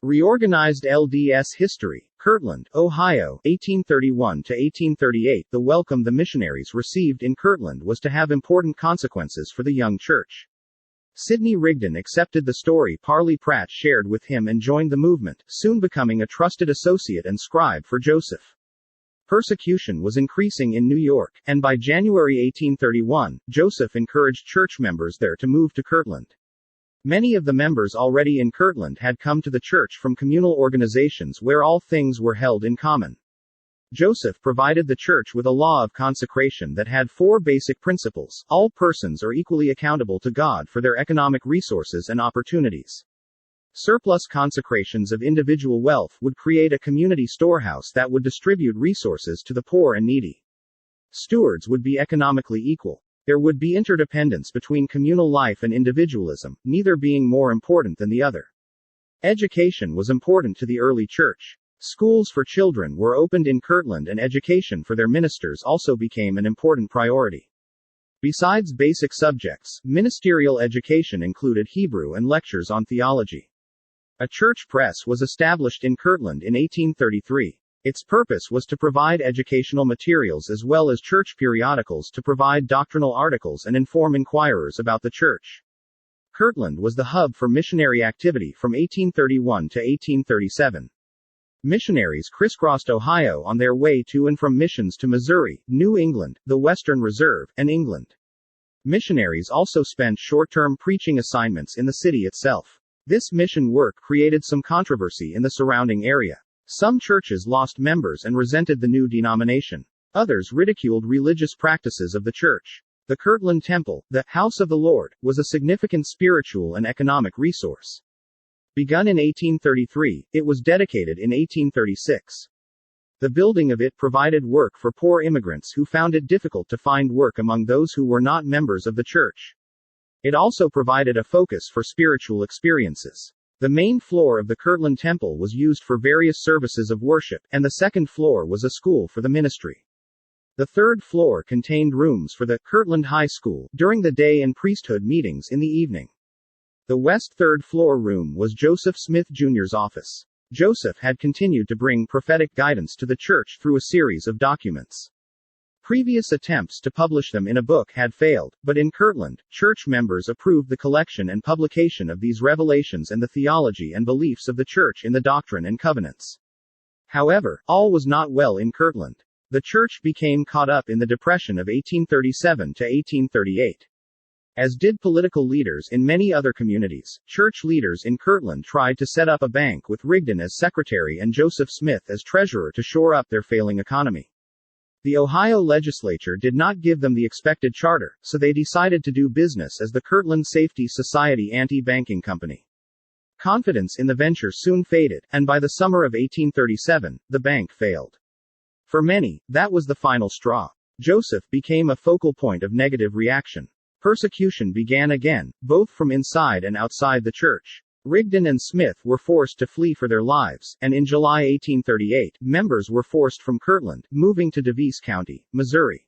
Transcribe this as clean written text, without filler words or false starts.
Reorganized LDS history. Kirtland, Ohio, 1831 to 1838. The welcome the missionaries received in Kirtland was to have important consequences for the young church. Sidney Rigdon accepted the story Parley Pratt shared with him and joined the movement, soon becoming a trusted associate and scribe for Joseph. Persecution was increasing in New York, and by January 1831, Joseph encouraged church members there to move to Kirtland. Many of the members already in Kirtland had come to the church from communal organizations where all things were held in common. Joseph provided the church with a law of consecration that had 4 basic principles. All persons are equally accountable to God for their economic resources and opportunities. Surplus consecrations of individual wealth would create a community storehouse that would distribute resources to the poor and needy. Stewards would be economically equal. There would be interdependence between communal life and individualism, neither being more important than the other. Education was important to the early church. Schools for children were opened in Kirtland, and education for their ministers also became an important priority. Besides basic subjects, ministerial education included Hebrew and lectures on theology. A church press was established in Kirtland in 1833. Its purpose was to provide educational materials as well as church periodicals to provide doctrinal articles and inform inquirers about the church. Kirtland was the hub for missionary activity from 1831 to 1837. Missionaries crisscrossed Ohio on their way to and from missions to Missouri, New England, the Western Reserve, and England. Missionaries also spent short-term preaching assignments in the city itself. This mission work created some controversy in the surrounding area. Some churches lost members and resented the new denomination. Others ridiculed religious practices of the church. The Kirtland Temple, the House of the Lord, was a significant spiritual and economic resource. Begun in 1833, it was dedicated in 1836. The building of it provided work for poor immigrants who found it difficult to find work among those who were not members of the church. It also provided a focus for spiritual experiences. The main floor of the Kirtland Temple was used for various services of worship, and the second floor was a school for the ministry. The third floor contained rooms for the Kirtland High School during the day and priesthood meetings in the evening. The west third floor room was Joseph Smith Jr.'s office. Joseph had continued to bring prophetic guidance to the church through a series of documents. Previous attempts to publish them in a book had failed, but in Kirtland, church members approved the collection and publication of these revelations and the theology and beliefs of the church in the Doctrine and Covenants. However, all was not well in Kirtland. The church became caught up in the Depression of 1837 to 1838. As did political leaders in many other communities, church leaders in Kirtland tried to set up a bank with Rigdon as secretary and Joseph Smith as treasurer to shore up their failing economy. The Ohio legislature did not give them the expected charter, so they decided to do business as the Kirtland Safety Society Anti-Banking Company. Confidence in the venture soon faded, and by the summer of 1837, the bank failed. For many, that was the final straw. Joseph became a focal point of negative reaction. Persecution began again, both from inside and outside the church. Rigdon and Smith were forced to flee for their lives, and in July 1838, members were forced from Kirtland, moving to DeVise County, Missouri.